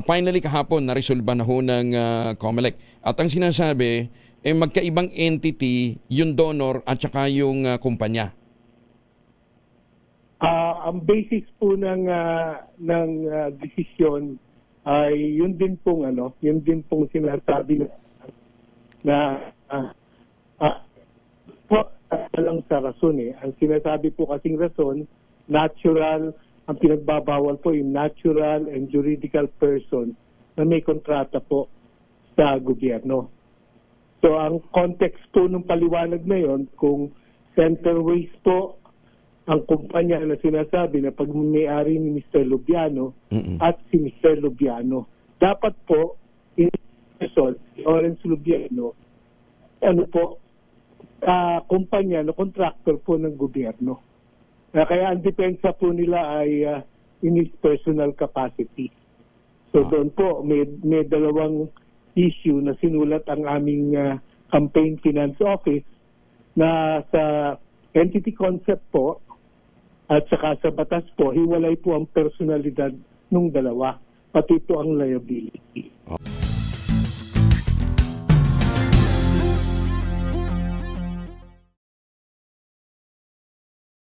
finally kahapon na-resolve na ho ng COMELEC. At ang sinasabi, magkaibang entity yung donor at saka yung kumpanya. Ang basis po ng desisyon ay yun din pong sinasabi na lang sa rason eh. Ang sinasabi po kasing rason, natural, ang pinagbabawal po yung natural and juridical person na may kontrata po sa gobyerno. So ang context po ng paliwanag na yon, kung Centerways po ang kumpanya na sinasabi na pagmamayari ni Mr. Lubiano at si Mr. Lubiano, dapat po in person, si Orenz Lubiano, kumpanya na contractor po ng gobyerno. Kaya ang depensa po nila ay in his personal capacity. So doon po may dalawang issue na sinulat ang aming campaign finance office na sa entity concept po at saka sa batas po, hiwalay po ang personalidad ng dalawa, pati po ang liability.